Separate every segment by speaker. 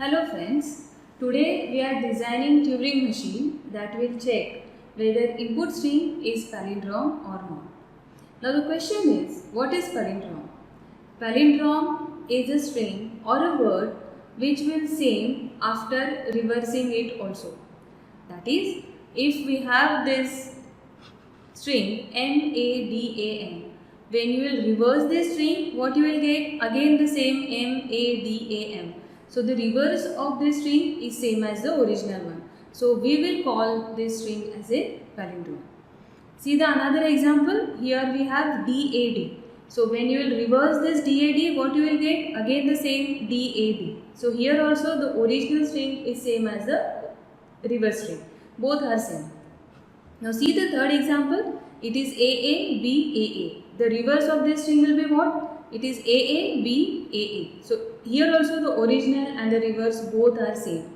Speaker 1: Hello friends, today we are designing Turing machine that will check whether input string is palindrome or not. Now the question is, what is palindrome? Palindrome is a string or a word which will same after reversing it also. That is, if we have this string MADAM, when you will reverse this string, what you will get? Again the same MADAM. So the reverse of this string is same as the original one. So we will call this string as a palindrome. See the another example. Here we have DAD. So when you will reverse this DAD, what you will get? Again the same DAD. So here also the original string is same as the reverse string. Both are same. Now see the third example. It is AABAA. The reverse of this string will be what? It is AABAA. So here also the original and the reverse both are same.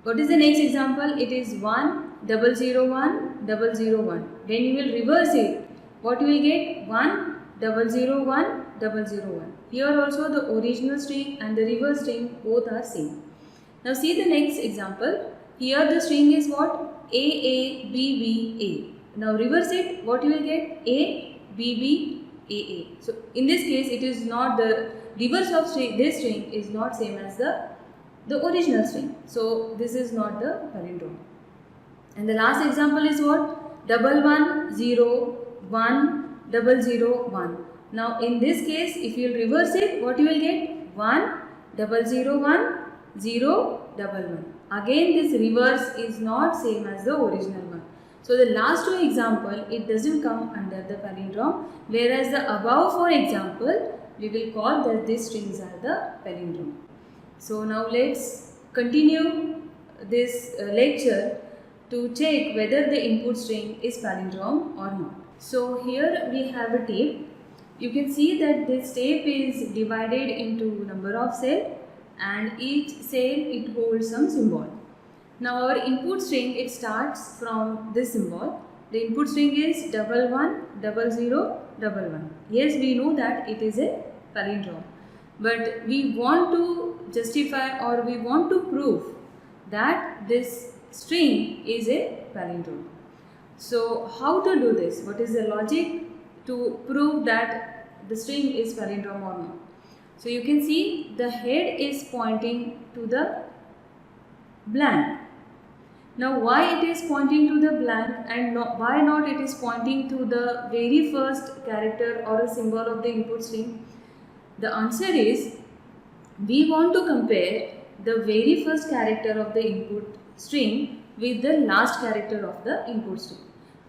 Speaker 1: What is the next example? It is 1001001. When you will reverse it, what you will get? 1001001. Here also the original string and the reverse string both are same. Now see the next example. Here the string is what? AABBA. Now reverse it, what you will get? ABBAA. So in this case, it is not the reverse of this string is not same as the original string. So this is not the palindrome. And the last example is what? 11010001. Now in this case, if you will reverse it, what you will get? 10010011. Again this reverse is not same as the original one. So the last two example, it doesn't come under the palindrome, whereas the above four example, we will call that these strings are the palindrome. So now let's continue this lecture to check whether the input string is palindrome or not. So here we have a tape. You can see that this tape is divided into number of cells and each cell it holds some symbol. Now our input string, it starts from this symbol. The input string is 110011. Yes, we know that it is a palindrome, but we want to justify or we want to prove that this string is a palindrome. So how to do this? What is the logic to prove that the string is palindrome or not? So you can see the head is pointing to the blank. Now why it is pointing to the blank and why not it is pointing to the very first character or a symbol of the input string? The answer is, we want to compare the very first character of the input string with the last character of the input string.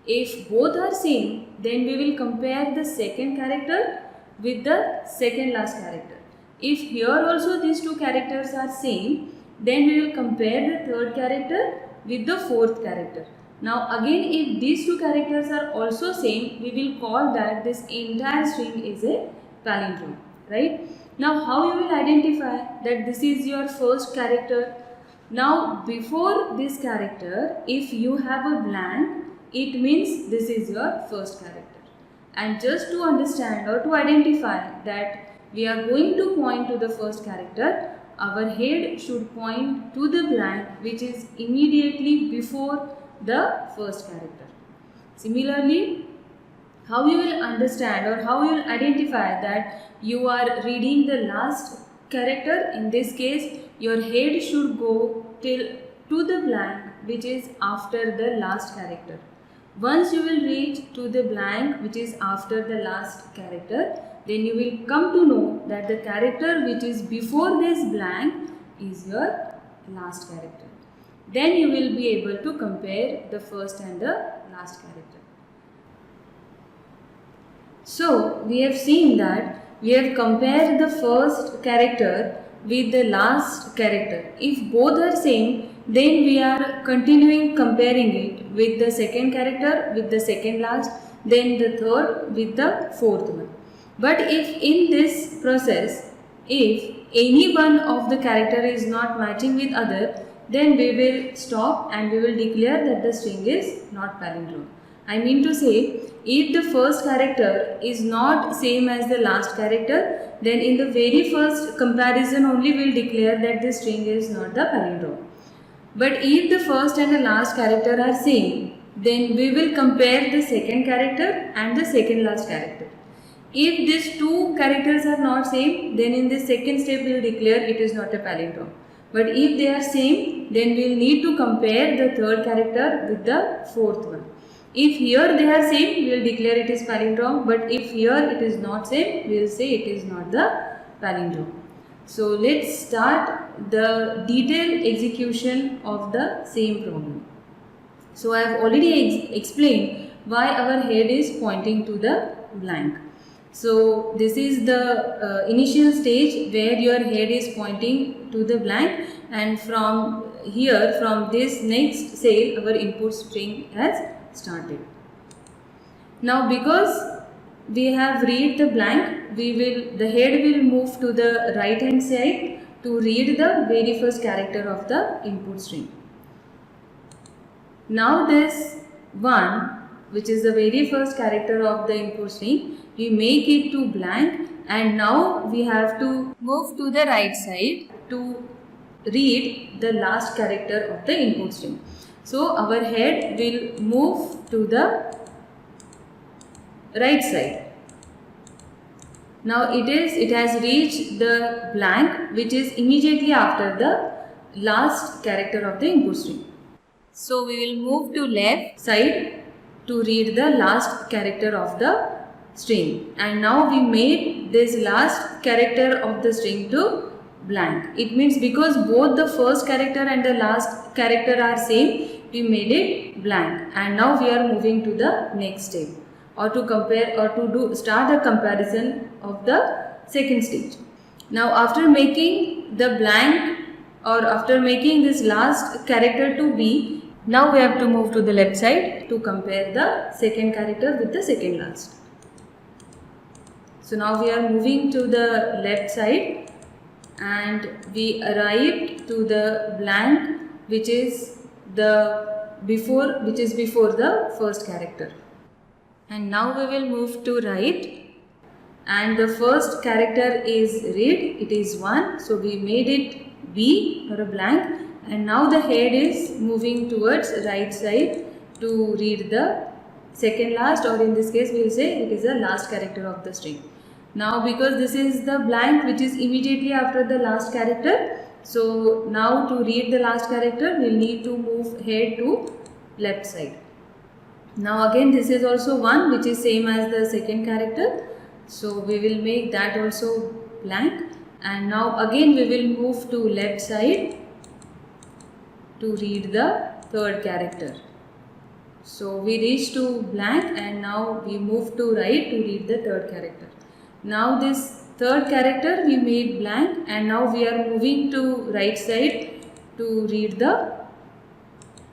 Speaker 1: If both are same, then we will compare the second character with the second last character. If here also these two characters are same, then we will compare the third character with the fourth character. Now again, if these two characters are also same, we will call that this entire string is a palindrome, right? Now how you will identify that this is your first character? Now before this character, if you have a blank, it means this is your first character. And just to understand or to identify that we are going to point to the first character, our head should point to the blank which is immediately before the first character. Similarly, how you will understand or how you will identify that you are reading the last character? In this case, your head should go to the blank which is after the last character. Once you will reach to the blank which is after the last character, then you will come to know that the character which is before this blank is your last character. Then you will be able to compare the first and the last character. So we have seen that we have compared the first character with the last character. If both are same, then we are continuing comparing it with the second character with the second last, then the third with the fourth one. But if in this process, if any one of the character is not matching with other, then we will stop and we will declare that the string is not palindrome. I mean to say, if the first character is not same as the last character, then in the very first comparison only we'll declare that this string is not the palindrome. But if the first and the last character are same, then we will compare the second character and the second last character. If these two characters are not same, then in the second step we will declare it is not a palindrome. But if they are same, then we will need to compare the third character with the fourth one. If here they are same, we will declare it is palindrome, but if here it is not same, we will say it is not the palindrome. So let's start the detailed execution of the same problem. So I have already explained why our head is pointing to the blank. So this is the initial stage where your head is pointing to the blank, and from here, from this next cell, our input string has started. Now because we have read the blank, the head will move to the right hand side to read the very first character of the input string. Now this 1, which is the very first character of the input string, we make it to blank, and now we have to move to the right side to read the last character of the input string. So our head will move to the right side. Now it has reached the blank, which is immediately after the last character of the input string. So we will move to left side to read the last character of the string, and now we made this last character of the string to blank. It means because both the first character and the last character are same, we made it blank, and now we are moving to the next step, or to compare or to start a comparison of the second stage. Now after making the blank, or after making this last character to be, now we have to move to the left side to compare the second character with the second last. So now we are moving to the left side, and we arrived to the blank, which is before the first character. And now we will move to right, and the first character is read, it is 1, so we made it B or a blank, and now the head is moving towards right side to read the second last, or in this case we will say it is the last character of the string. Now because this is the blank which is immediately after the last character, so now to read the last character we will need to move head to left side. Now again this is also 1, which is same as the second character, so we will make that also blank, and now again we will move to left side to read the third character. So we reach to blank, and now we move to right to read the third character. Now this third character we made blank, and now we are moving to right side to read the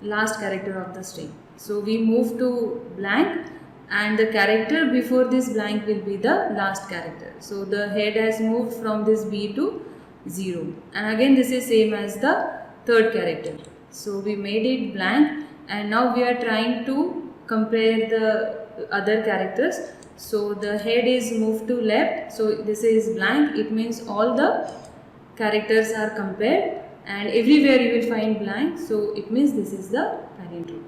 Speaker 1: last character of the string. So we move to blank, and the character before this blank will be the last character. So the head has moved from this B to 0, and again this is same as the third character. So we made it blank, and now we are trying to compare the other characters. So the head is moved to left, so this is blank, it means all the characters are compared, and everywhere you will find blank, so it means this is the palindrome.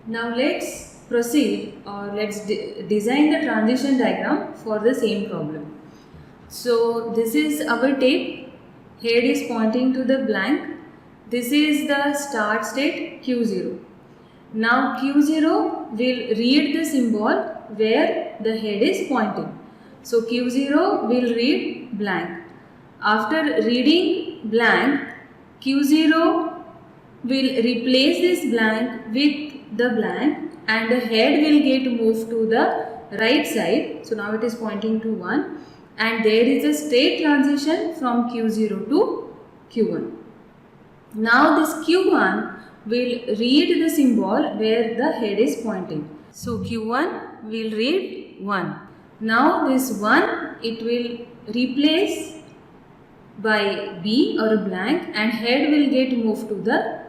Speaker 1: Now let's proceed, or let's design the transition diagram for the same problem. So this is our tape, head is pointing to the blank, this is the start state Q0. Now Q0 will read the symbol where the head is pointing. So Q0 will read blank. After reading blank, Q0 will replace this blank with the blank, and the head will get moved to the right side. So now it is pointing to 1, and there is a state transition from Q0 to Q1. Now this Q1 will read the symbol where the head is pointing. So Q1 will read 1. Now this 1, it will replace by B or a blank, and head will get moved to the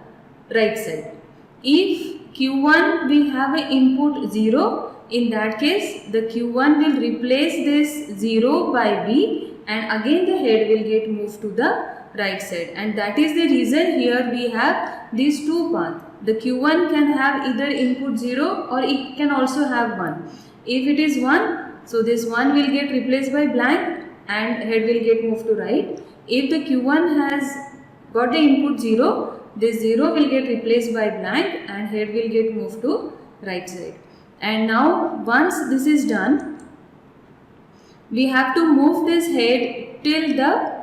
Speaker 1: right side. If Q1 will have an input 0, in that case the Q1 will replace this 0 by B, and again the head will get moved to the right side, and that is the reason here we have these two paths. The Q1 can have either input 0 or it can also have 1. If it is 1, so this 1 will get replaced by blank and head will get moved to right. If the Q1 has got the input 0, this 0 will get replaced by blank and head will get moved to right side. And now once this is done, we have to move this head till the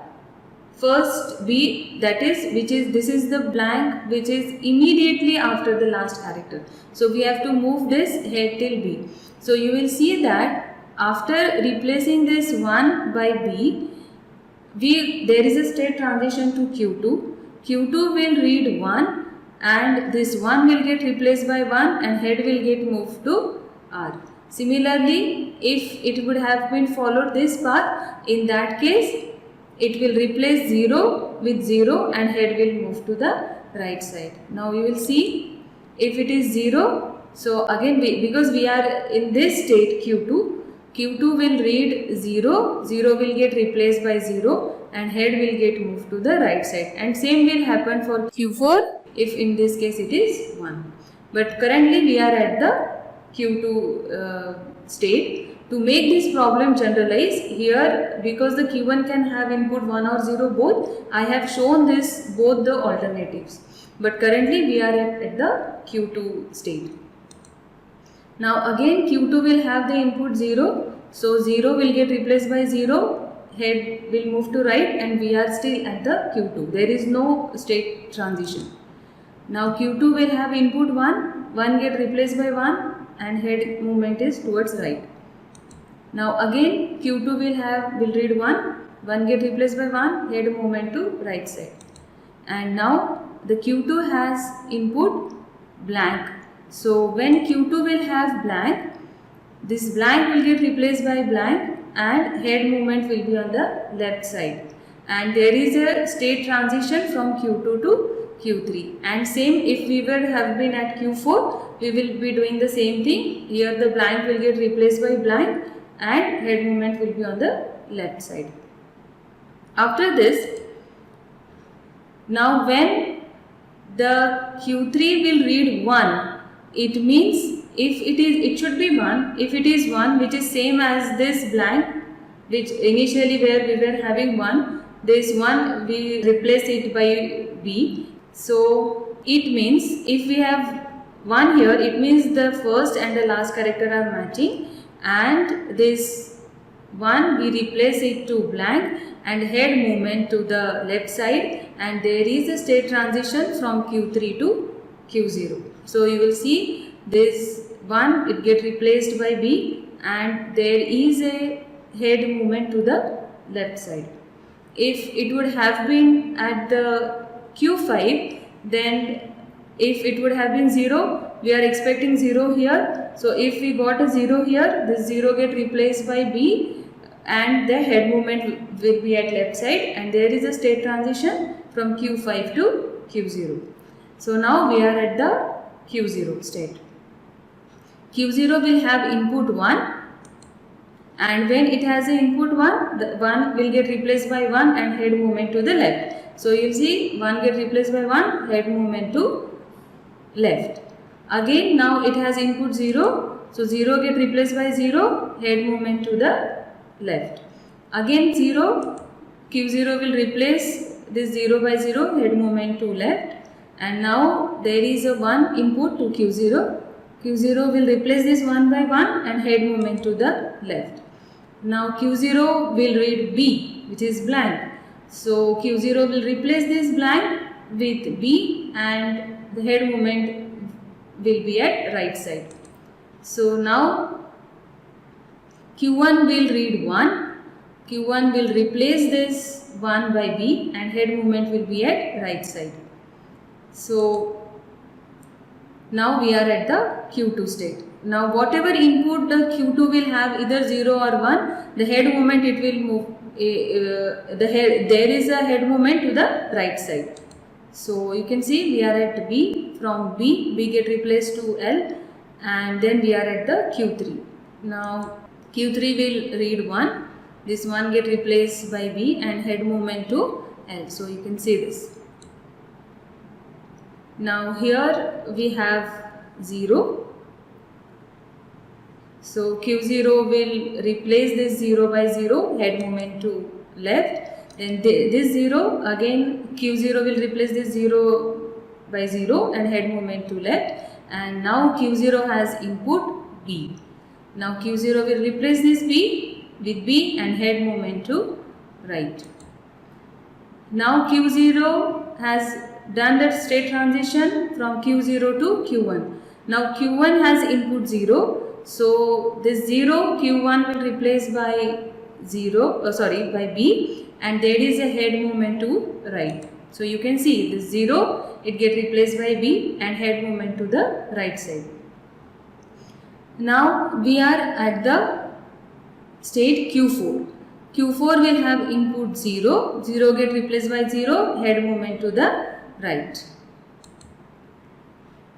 Speaker 1: first B, that is this is the blank which is immediately after the last character. So we have to move this head till B. So you will see that after replacing this 1 by B, there is a state transition to Q2. Q2 will read 1 and this 1 will get replaced by 1 and head will get moved to R. Similarly, if it would have been followed this path, in that case it will replace 0 with 0 and head will move to the right side. Now you will see, if it is 0, so again because we are in this state Q2 will read 0, 0 will get replaced by 0 and head will get moved to the right side, and same will happen for Q4 if in this case it is 1. But currently we are at the Q2 state. To make this problem generalized, here because the Q1 can have input 1 or 0 both, I have shown this both the alternatives. But currently we are at the Q2 state. Now again Q2 will have the input 0, so 0 will get replaced by 0, head will move to right, and we are still at the Q2. There is no state transition. Now Q2 will have input 1, 1 get replaced by 1 and head movement is towards right. Now again Q2 will read 1, 1 get replaced by 1, head movement to right side. And now the Q2 has input blank. So when Q2 will have blank, this blank will get replaced by blank and head movement will be on the left side. And there is a state transition from Q2 to Q3. And same if we would have been at Q4, we will be doing the same thing. Here the blank will get replaced by blank and head movement will be on the left side. After this, now when the Q3 will read 1, it means it should be 1. If it is 1, which is same as this blank, which initially where we were having 1, this 1 we replace it by B. So it means if we have 1 here, it means the first and the last character are matching, and this 1 we replace it to blank and head movement to the left side, and there is a state transition from Q3 to Q0. So you will see this 1 it get replaced by B and there is a head movement to the left side. If it would have been at the Q5, then if it would have been 0, we are expecting 0 here. So if we got a 0 here, this 0 get replaced by B and the head movement will be at left side, and there is a state transition from Q5 to Q0. So now we are at the Q0 state. Q0 will have input 1, and when it has an input 1, the 1 will get replaced by 1 and head movement to the left. So you see 1 get replaced by 1, head movement to left. Again now it has input 0, so 0 get replaced by 0, head movement to the left. Again 0, Q0 will replace this 0 by 0, head movement to left, and now there is a 1 input to Q0. Q0 will replace this 1 by 1 and head movement to the left. Now Q0 will read B, which is blank. So Q0 will replace this blank with B and the head movement will be at right side. So now Q1 will read 1. Q1 will replace this 1 by B and head movement will be at right side. So now we are at the Q2 state. Now whatever input the Q2 will have, either 0 or 1, the head movement it will move, there is a head movement to the right side. So you can see we are at B. From B, we get replaced to L, and then we are at the Q3. Now Q3 will read 1, this 1 get replaced by B and head movement to L. So you can see this. Now here we have 0. So Q0 will replace this 0 by 0, head movement to left. Then this 0, again Q0 will replace this 0 by 0 and head movement to left. And now Q0 has input B. Now Q0 will replace this B with B and head movement to right. Now Q0 has done that state transition from Q0 to Q1. Now Q1 has input 0. So this 0 Q1 will replace by by B, and there is a head movement to right. So you can see this 0, it get replaced by B and head movement to the right side. Now we are at the state Q4. Q4 will have input 0, 0 get replaced by 0, head movement to the right.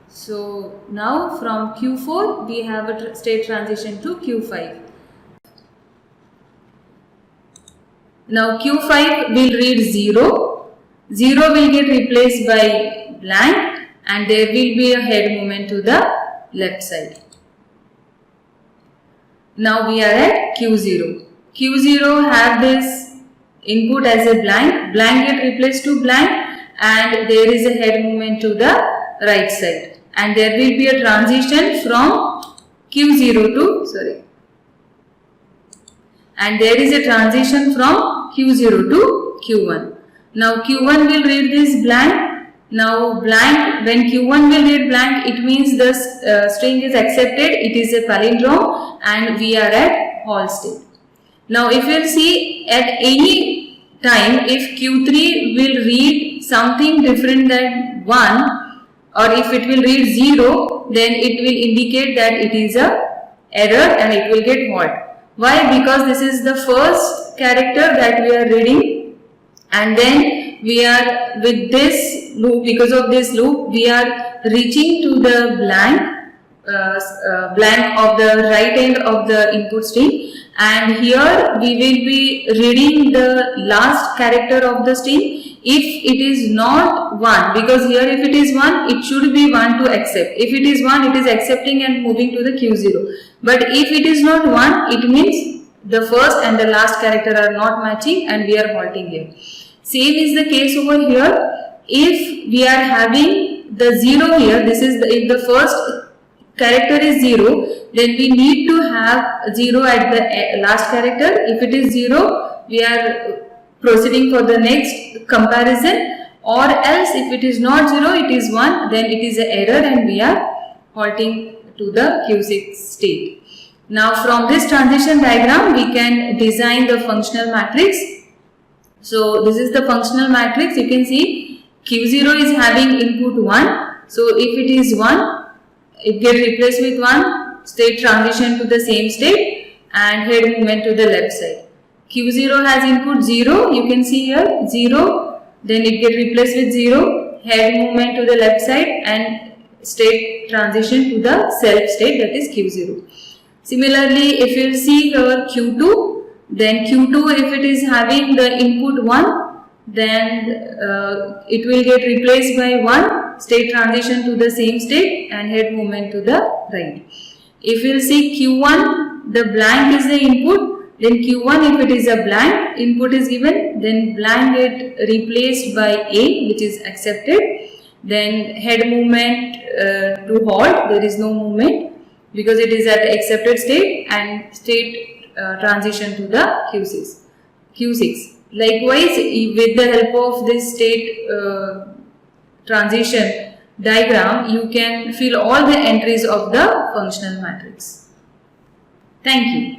Speaker 1: So now from Q4 we have a state transition to Q5. Now Q5 will read 0, 0 will get replaced by blank and there will be a head movement to the left side. Now we are at Q0. Q0 have this input as a blank, blank get replaced to blank and there is a head movement to the right side. And there will be a transition from Q0 to, and there is a transition from Q0 to Q1. Now Q1 will read this blank. Now blank, when Q1 will read blank, it means the string is accepted, it is a palindrome and we are at halt state. Now if you see at any time, if Q3 will read something different than 1, or if it will read 0, then it will indicate that it is a error and it will get halt. Why? Because this is the first character that we are reading, and then we are with this loop, because of this loop we are reaching to the blank of the right end of the input string, and here we will be reading the last character of the string if it is not 1, because here if it is 1, it should be 1 to accept. If it is 1, it is accepting and moving to the Q0. But if it is not 1, it means the first and the last character are not matching and we are halting here. Same is the case over here. If we are having the 0 here, this is if the first character is 0, then we need to have 0 at the last character. If it is 0, we are proceeding for the next comparison, or else if it is not 0, it is 1, then it is an error and we are halting to the Q6 state. Now from this transition diagram we can design the functional matrix. So this is the functional matrix. You can see Q0 is having input 1. So if it is 1, it gets replaced with 1, state transition to the same state and head movement to the left side. Q0 has input 0, you can see here 0, then it gets replaced with 0, head movement to the left side and state transition to the self state, that is Q0. Similarly, if you see here Q2, then Q2 if it is having the input 1, then it will get replaced by 1, state transition to the same state and head movement to the right. If you see Q1, the blank is the input, then Q1 if it is a blank, input is given, then blank get replaced by A, which is accepted, then head movement to halt, there is no movement because it is at accepted state, and state transition to the Q6. Likewise, with the help of this state transition diagram, you can fill all the entries of the functional matrix. Thank you.